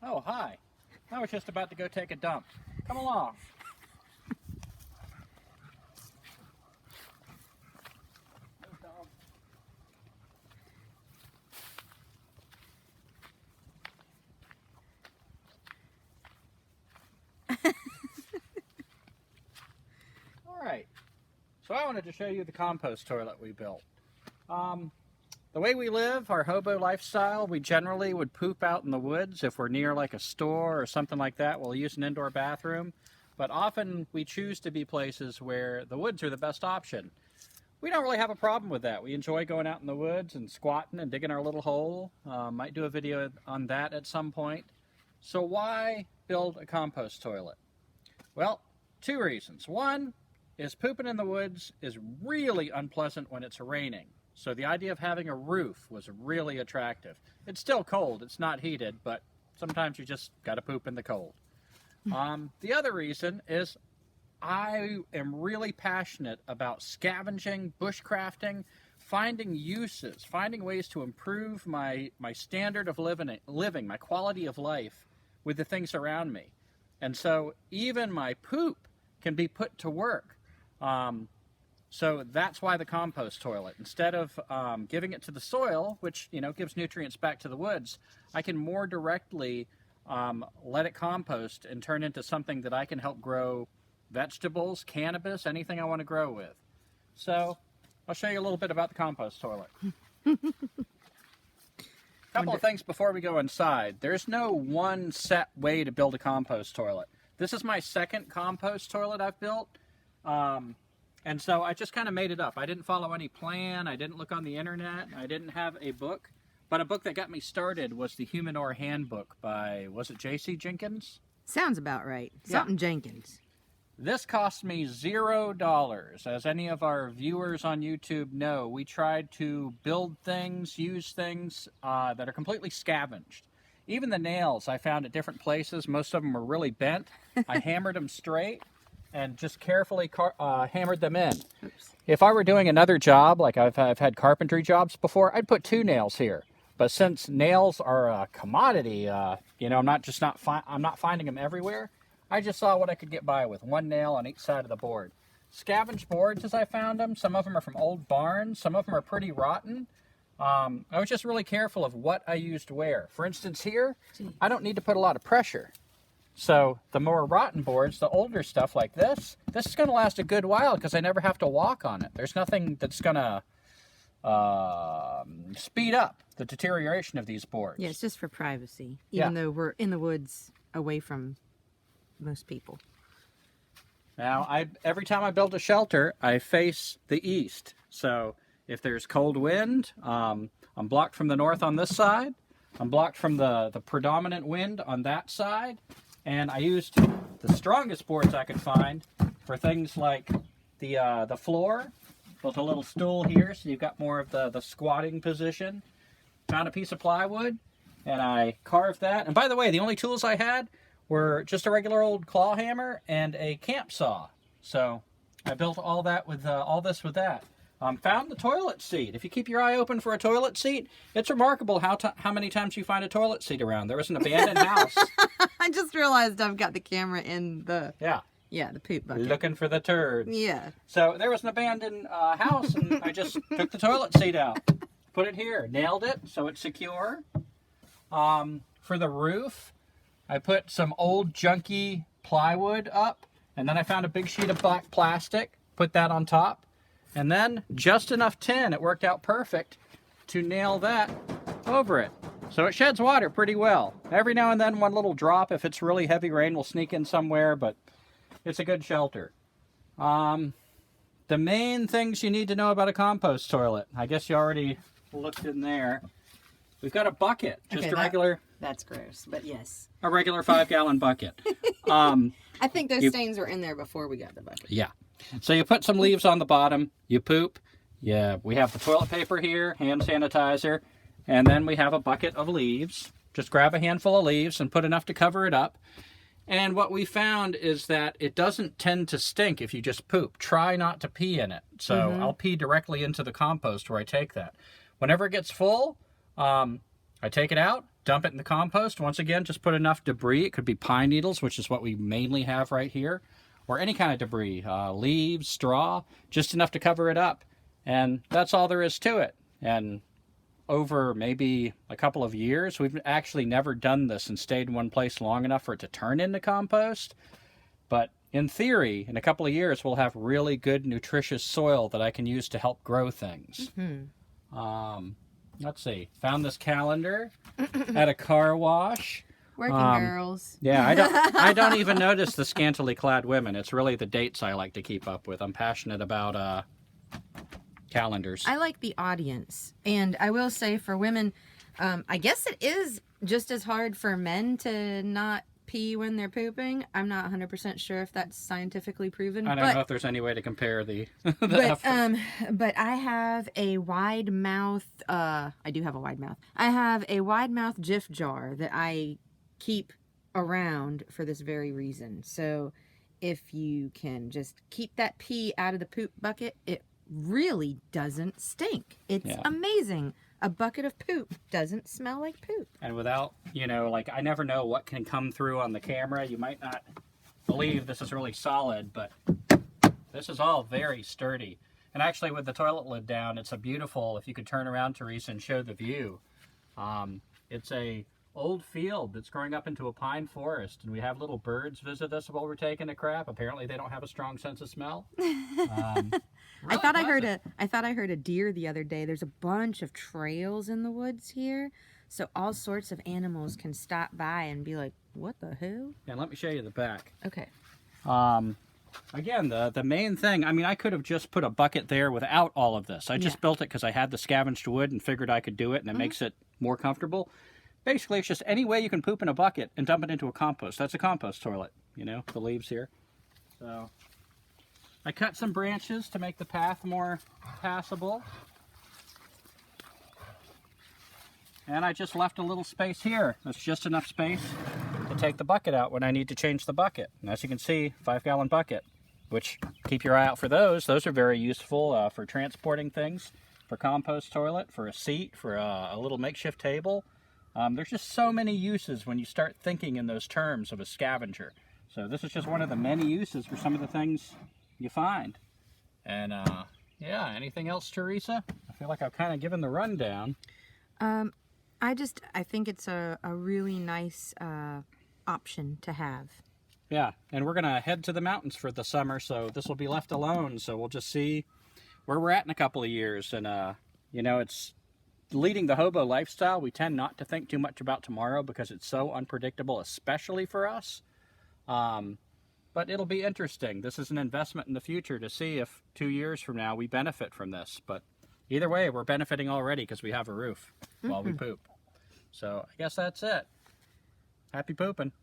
Oh, hi. I was just about to go take a dump. Come along. All right. So I wanted to show you the compost toilet we built. The way we live, our hobo lifestyle, we generally would poop out in the woods. If we're near like a store or something like that, we'll use an indoor bathroom. But often we choose to be places where the woods are the best option. We don't really have a problem with that. We enjoy going out in the woods and squatting and digging our little hole. Might do a video on that at some point. So why build a compost toilet? Well, two reasons. One is pooping in the woods is really unpleasant when it's raining. So the idea of having a roof was really attractive. It's still cold, it's not heated, but sometimes you just gotta poop in the cold. The other reason is I am really passionate about scavenging, bushcrafting, finding uses, finding ways to improve my standard of living, my quality of life with the things around me. And so even my poop can be put to work. So that's why the compost toilet. Instead of giving it to the soil, which gives nutrients back to the woods, I can more directly let it compost and turn into something that I can help grow vegetables, cannabis, anything I want to grow with. So I'll show you a little bit about the compost toilet. Couple of things before we go inside. There's no one set way to build a compost toilet. This is my second compost toilet I've built. And so I just kind of made it up. I didn't follow any plan. I didn't look on the internet. I didn't have a book. But a book that got me started was the Humanure Handbook by, was it J.C. Jenkins? Sounds about right. Something Jenkins. This cost me $0. As any of our viewers on YouTube know, we tried to build things, use things that are completely scavenged. Even the nails I found at different places, most of them were really bent. I hammered them straight and just carefully hammered them in. Oops. If I were doing another job, like I've had carpentry jobs before, I'd put 2 nails here. But since nails are a commodity, I'm not finding them everywhere. I just saw what I could get by with 1 nail on each side of the board. Scavenged boards as I found them. Some of them are from old barns. Some of them are pretty rotten. I was just really careful of what I used where. For instance, here, I don't need to put a lot of pressure. So the more rotten boards, the older stuff like this is going to last a good while because I never have to walk on it. There's nothing that's going to speed up the deterioration of these boards. Yeah, it's just for privacy, even though we're in the woods away from most people. Now, every time I build a shelter, I face the east. So if there's cold wind, I'm blocked from the north on this side. I'm blocked from the predominant wind on that side. And I used the strongest boards I could find for things like the floor. Built a little stool here, so you've got more of the squatting position. Found a piece of plywood, and I carved that. And by the way, the only tools I had were just a regular old claw hammer and a camp saw. So I built all that with all this with that. Found the toilet seat. If you keep your eye open for a toilet seat, it's remarkable how many times you find a toilet seat around. There was an abandoned house. I just realized I've got the camera in the the poop bucket. Looking for the turds. Yeah. So there was an abandoned house, and I just took the toilet seat out, put it here, nailed it so it's secure. For the roof, I put some old junky plywood up, and then I found a big sheet of black plastic, put that on top. And then just enough tin, it worked out perfect to nail that over it. So it sheds water pretty well. Every now and then one little drop, if it's really heavy rain, will sneak in somewhere, but it's a good shelter. The main things you need to know about a compost toilet, I guess you already looked in there. We've got a bucket, just a regular... That's gross, but yes. A regular 5-gallon bucket. I think those stains were in there before we got the bucket. Yeah. So you put some leaves on the bottom, you poop, we have the toilet paper here, hand sanitizer, and then we have a bucket of leaves. Just grab a handful of leaves and put enough to cover it up. And what we found is that it doesn't tend to stink if you just poop. Try not to pee in it. So I'll pee directly into the compost where I take that. Whenever it gets full, I take it out, dump it in the compost. Once again, just put enough debris. It could be pine needles, which is what we mainly have right here, or any kind of debris, leaves, straw, just enough to cover it up. And that's all there is to it. And over maybe a couple of years, we've actually never done this and stayed in one place long enough for it to turn into compost. But in theory, in a couple of years, we'll have really good, nutritious soil that I can use to help grow things. Let's see. Found this calendar at a car wash. Working girls. Yeah, I don't even notice the scantily clad women. It's really the dates I like to keep up with. I'm passionate about calendars. I like the audience. And I will say for women, I guess it is just as hard for men to not pee when they're pooping. I'm not 100% sure if that's scientifically proven. I don't know if there's any way to compare the effort. But I have a wide mouth, I do have a wide mouth. I have a wide mouth Jif jar that I keep around for this very reason. So if you can just keep that pee out of the poop bucket, it really doesn't stink. It's amazing. A bucket of poop doesn't smell like poop. And without, like, I never know what can come through on the camera. You might not believe this is really solid, but this is all very sturdy. And actually, with the toilet lid down, it's a beautiful, if you could turn around, Teresa, and show the view. It's a old field that's growing up into a pine forest, and we have little birds visit us while we're taking a crap. Apparently, they don't have a strong sense of smell. I thought I heard a deer the other day. There's a bunch of trails in the woods here, so all sorts of animals can stop by and be like, "What the hell?" And let me show you the back. Okay. Again, the main thing. I mean, I could have just put a bucket there without all of this. I just built it because I had the scavenged wood and figured I could do it, and it makes it more comfortable. Basically, it's just any way you can poop in a bucket and dump it into a compost. That's a compost toilet, the leaves here. So I cut some branches to make the path more passable. And I just left a little space here. That's just enough space to take the bucket out when I need to change the bucket. And as you can see, 5-gallon bucket, which keep your eye out for those. Those are very useful for transporting things, for compost toilet, for a seat, for a little makeshift table. There's just so many uses when you start thinking in those terms of a scavenger. So this is just one of the many uses for some of the things you find. And anything else, Teresa? I feel like I've kind of given the rundown. I think it's a really nice option to have. Yeah, and we're going to head to the mountains for the summer, so this will be left alone. So we'll just see where we're at in a couple of years. And, it's leading the hobo lifestyle. We tend not to think too much about tomorrow because it's so unpredictable, especially for us. But it'll be interesting. This is an investment in the future to see if 2 years from now we benefit from this. But either way, we're benefiting already because we have a roof while we poop. So I guess that's it. Happy pooping.